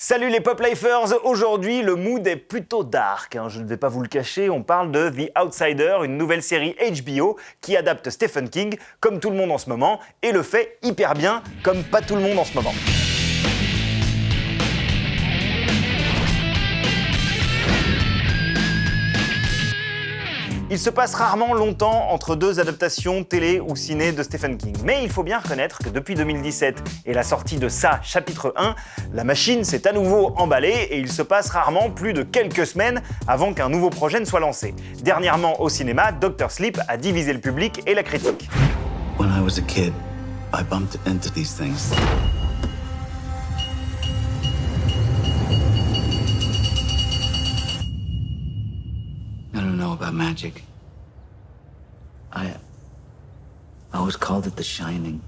Salut les Pop-Lifers, aujourd'hui le mood est plutôt dark, je ne vais pas vous le cacher, on parle de The Outsider, une nouvelle série HBO qui adapte Stephen King comme tout le monde en ce moment et le fait hyper bien comme pas tout le monde en ce moment. Il se passe rarement longtemps entre deux adaptations télé ou ciné de Stephen King. Mais il faut bien reconnaître que depuis 2017 et la sortie de Ça, chapitre 1, la machine s'est à nouveau emballée et il se passe rarement plus de quelques semaines avant qu'un nouveau projet ne soit lancé. Dernièrement au cinéma, Dr. Sleep a divisé le public et la critique. When I was a kid, I bumped into these things. I don't know about magic. I always called it The Shining.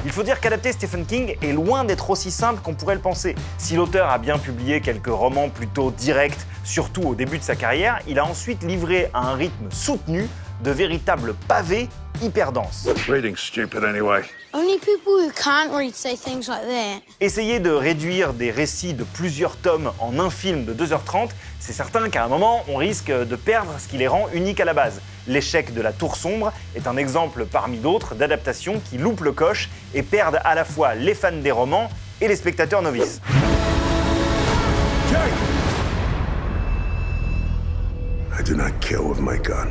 Il faut dire qu'adapter Stephen King est loin d'être aussi simple qu'on pourrait le penser. Si l'auteur a bien publié quelques romans plutôt directs, surtout au début de sa carrière, il a ensuite livré à un rythme soutenu de véritables pavés hyper denses. Reading's stupid anyway. Only people who can't read say things like that. Essayer de réduire des récits de plusieurs tomes en un film de 2h30, c'est certain qu'à un moment, on risque de perdre ce qui les rend uniques à la base. L'échec de La Tour Sombre est un exemple parmi d'autres d'adaptations qui loupent le coche et perdent à la fois les fans des romans et les spectateurs novices. I do not kill with my gun.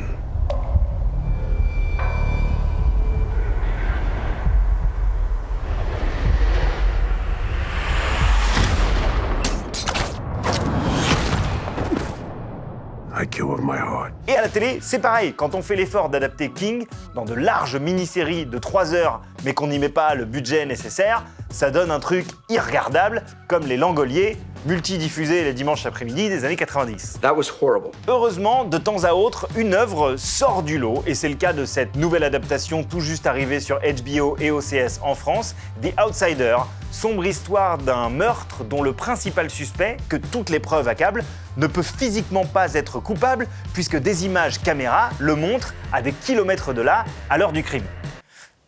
I kill with my heart. Et à la télé, c'est pareil, quand on fait l'effort d'adapter King dans de larges mini-séries de 3 heures, mais qu'on n'y met pas le budget nécessaire, ça donne un truc irregardable, comme Les Langoliers, multidiffusés les dimanches après-midi des années 90. That was horrible. Heureusement, de temps à autre, une œuvre sort du lot, et c'est le cas de cette nouvelle adaptation tout juste arrivée sur HBO et OCS en France, The Outsider, sombre histoire d'un meurtre dont le principal suspect, que toutes les preuves accablent, ne peut physiquement pas être coupable puisque des images caméra le montrent à des kilomètres de là à l'heure du crime.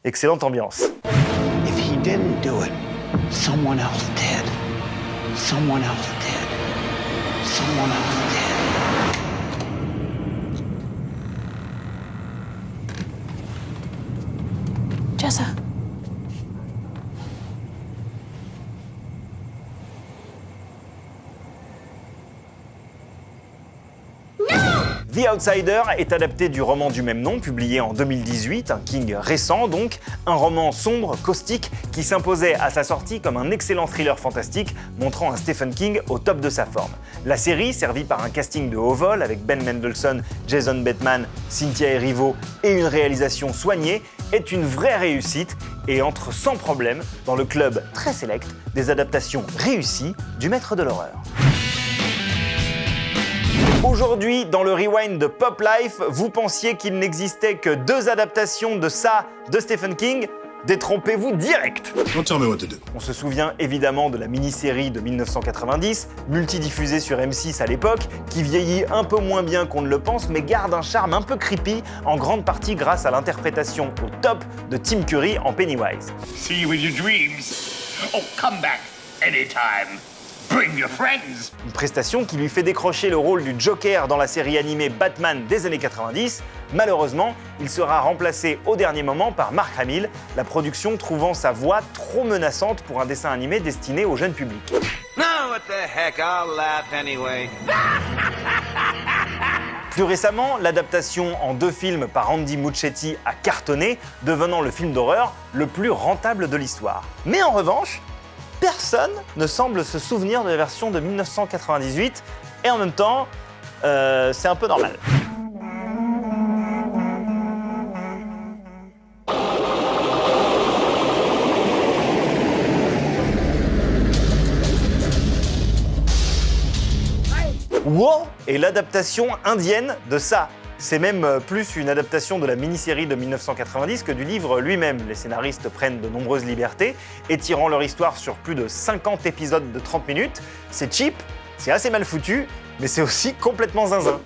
Excellente ambiance. If he didn't do it, someone else did. Someone else did. Someone else did. Jessa. The Outsider est adapté du roman du même nom, publié en 2018, un King récent donc, un roman sombre, caustique, qui s'imposait à sa sortie comme un excellent thriller fantastique, montrant un Stephen King au top de sa forme. La série, servie par un casting de haut vol avec Ben Mendelsohn, Jason Bateman, Cynthia Erivo et une réalisation soignée, est une vraie réussite et entre sans problème dans le club très sélect des adaptations réussies du maître de l'horreur. Aujourd'hui, dans le rewind de Pop Life, vous pensiez qu'il n'existait que 2 adaptations de ça de Stephen King? Détrompez-vous direct! Don't tell me what to do. On se souvient évidemment de la mini-série de 1990, multidiffusée sur M6 à l'époque, qui vieillit un peu moins bien qu'on ne le pense, mais garde un charme un peu creepy, en grande partie grâce à l'interprétation au top de Tim Curry en Pennywise. See you in your dreams. Oh, come back anytime. Bring your friends. Une prestation qui lui fait décrocher le rôle du Joker dans la série animée Batman des années 90. Malheureusement, il sera remplacé au dernier moment par Mark Hamill, la production trouvant sa voix trop menaçante pour un dessin animé destiné au jeune public. No, what the heck, I'll laugh anyway. Plus récemment, l'adaptation en 2 films par Andy Muschietti a cartonné, devenant le film d'horreur le plus rentable de l'histoire. Mais en revanche, personne ne semble se souvenir de la version de 1998, et en même temps, c'est un peu normal. Wow est l'adaptation indienne de ça. C'est même plus une adaptation de la mini-série de 1990 que du livre lui-même. Les scénaristes prennent de nombreuses libertés, étirant leur histoire sur plus de 50 épisodes de 30 minutes. C'est cheap, c'est assez mal foutu, mais c'est aussi complètement zinzin.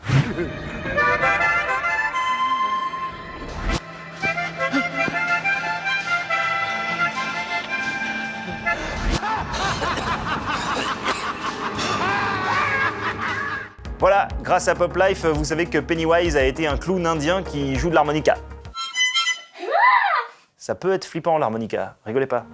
Voilà, grâce à Pop Life, vous savez que Pennywise a été un clown indien qui joue de l'harmonica. Ça peut être flippant l'harmonica, rigolez pas.